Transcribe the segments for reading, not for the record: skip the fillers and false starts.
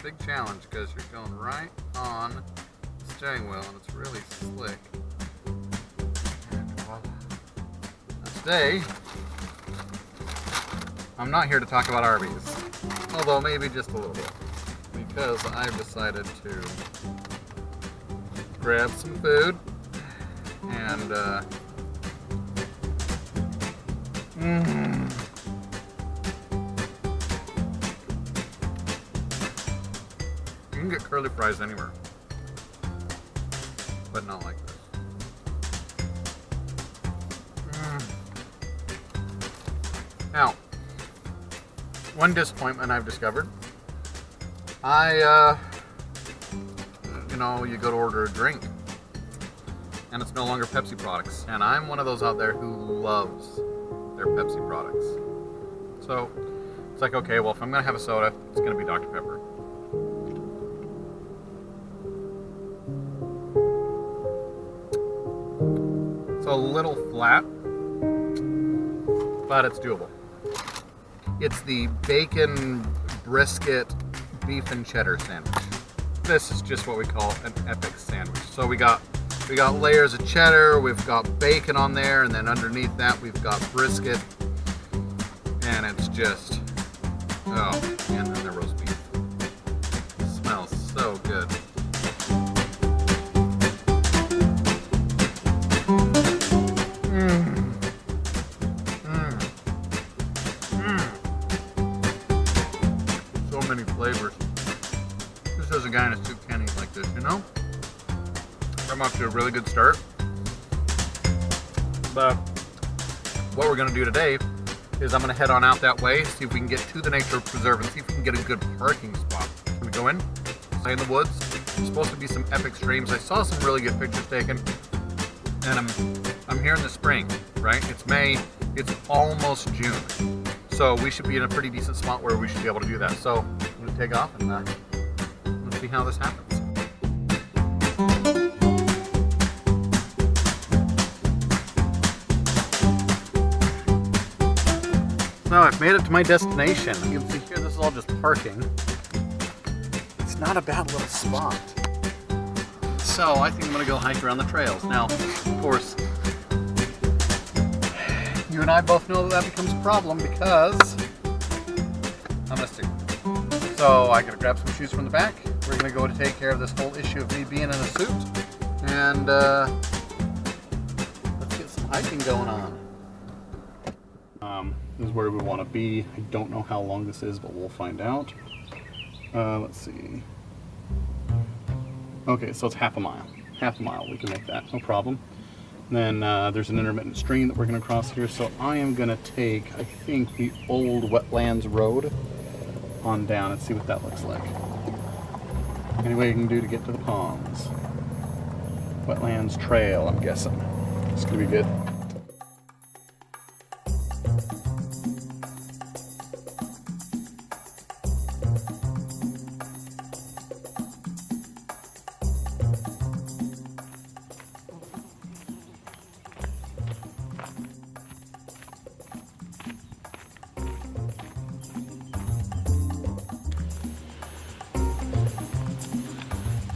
big challenge because you're going right on the steering wheel and it's really slick. Today, I'm not here to talk about Arby's, although maybe just a little bit, because I've decided to grab some food and you can get curly fries anywhere, but not like this. Now, one disappointment I've discovered, you go to order a drink and it's no longer Pepsi products, and I'm one of those out there who loves their Pepsi products. So it's like, okay, well, if I'm gonna have a soda, it's gonna be Dr. Pepper. It's a little flat, but it's doable. It's the bacon brisket beef and cheddar sandwich. This is just what we call an epic sandwich. So we got layers of cheddar, we've got bacon on there, and then underneath that we've got brisket, and it's just, oh, and then the roast beef. It smells so good. So many flavors. This is a guy in a soup can eat like this, you know? I'm off to a really good start. But what we're gonna do today is I'm gonna head on out that way, see if we can get to the nature preserve and see if we can get a good parking spot. We go in, stay in the woods. There's supposed to be some epic streams. I saw some really good pictures taken, and I'm here in the spring, right? It's May, it's almost June. So we should be in a pretty decent spot where we should be able to do that. So I'm gonna take off and let's see how this happens. So I've made it to my destination. You can see here, this is all just parking. It's not a bad little spot. So I think I'm gonna go hike around the trails. Now, of course, you and I both know that becomes a problem because I'm a stick. So I gotta grab some shoes from the back. We're gonna go to take care of this whole issue of me being in a suit. And let's get some hiking going on. This is where we want to be. I don't know how long this is, but we'll find out. Let's see. Okay, so it's half a mile. Half a mile, we can make that, no problem. And then there's an intermittent stream that we're going to cross here, so I am going to take, I think, the old wetlands road on down and see what that looks like. Any way you can do to get to the ponds. Wetlands trail, I'm guessing. It's going to be good.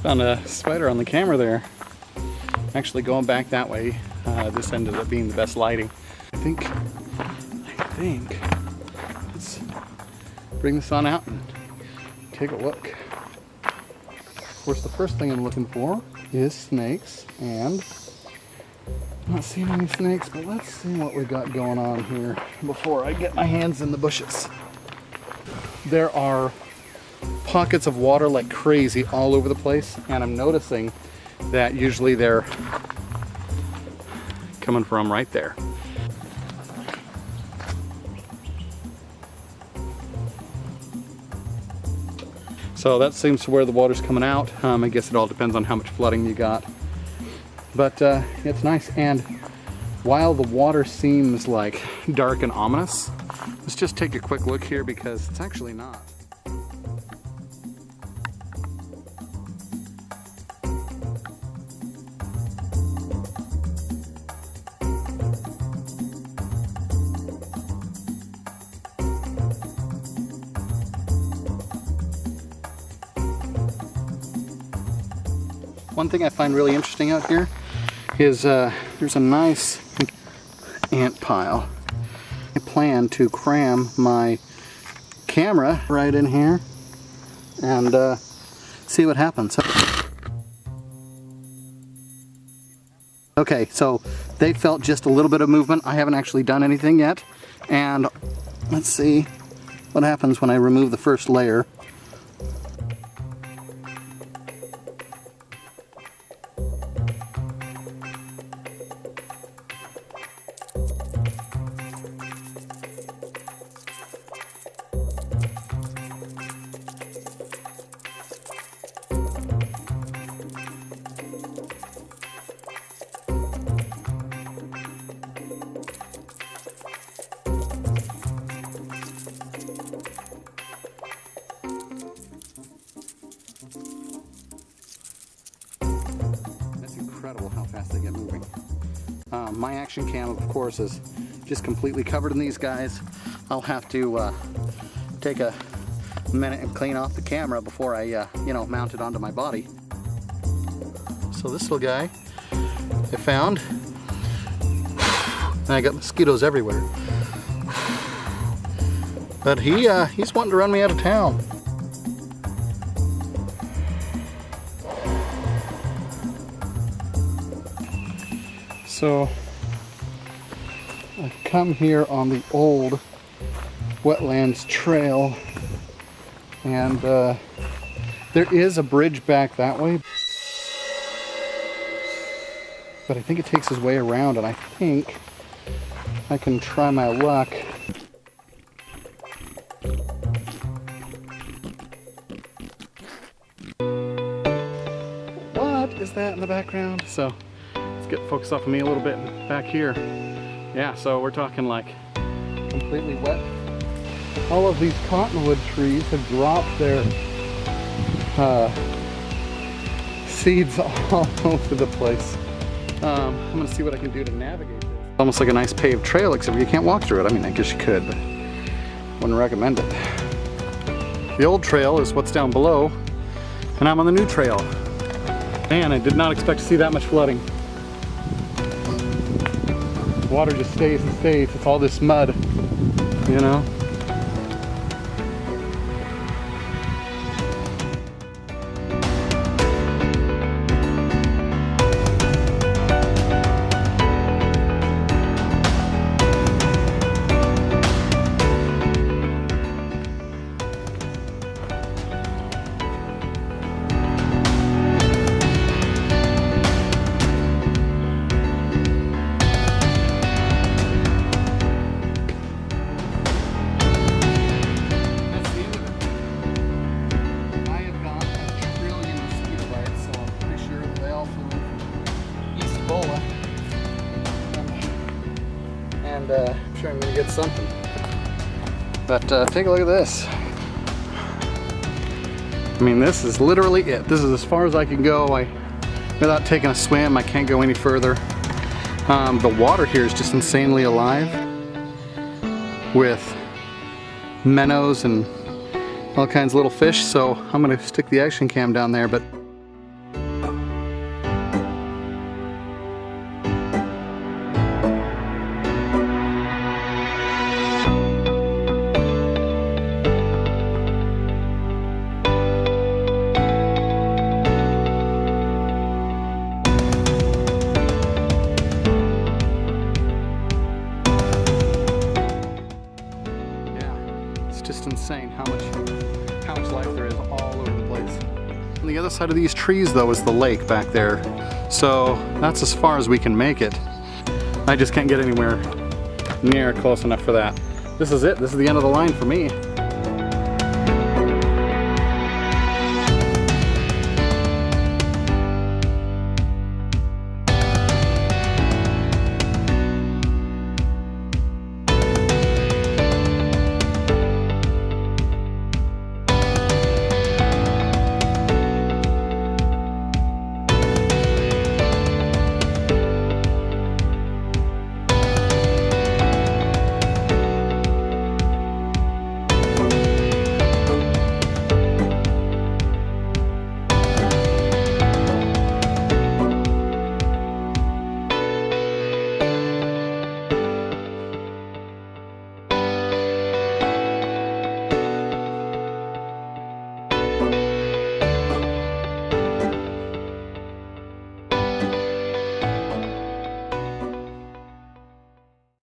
Found a spider on the camera there. Actually going back that way, this ended up being the best lighting. I think, let's bring the sun out and take a look. Of course, the first thing I'm looking for is snakes, and I'm not seeing any snakes, but let's see what we got going on here before I get my hands in the bushes. There are pockets of water like crazy all over the place, and I'm noticing that usually they're coming from right there. So that seems to where the water's coming out. I guess it all depends on how much flooding you got, but it's nice. And while the water seems like dark and ominous, let's just take a quick look here because it's actually not. One thing I find really interesting out here is there's a nice ant pile. I plan to cram my camera right in here and see what happens. Okay, so they felt just a little bit of movement. I haven't actually done anything yet. And let's see what happens when I remove the first layer. Incredible how fast they get moving. My action cam, of course, is just completely covered in these guys. I'll have to take a minute and clean off the camera before I, you know, mount it onto my body. So this little guy I found, and I got mosquitoes everywhere. But he's wanting to run me out of town. So I've come here on the old wetlands trail, and there is a bridge back that way, but I think it takes his way around, and I think I can try my luck. What is that in the background? So get focused off of me a little bit back here. Yeah, so we're talking like completely wet. All of these cottonwood trees have dropped their seeds all over the place. I'm gonna see what I can do to navigate this. Almost like a nice paved trail, except you can't walk through it. I mean, I guess you could, but wouldn't recommend it. The old trail is what's down below, and I'm on the new trail. Man, I did not expect to see that much flooding. Water just stays and stays. It's all this mud, you know? I'm sure I'm gonna get something. But take a look at this. I mean, this is literally it. This is as far as I can go. Without taking a swim, I can't go any further. The water here is just insanely alive with minnows and all kinds of little fish. So I'm gonna stick the action cam down there, but just insane how much life there is all over the place. On the other side of these trees though is the lake back there. So that's as far as we can make it. I just can't get anywhere near close enough for that. This is it. This is the end of the line for me.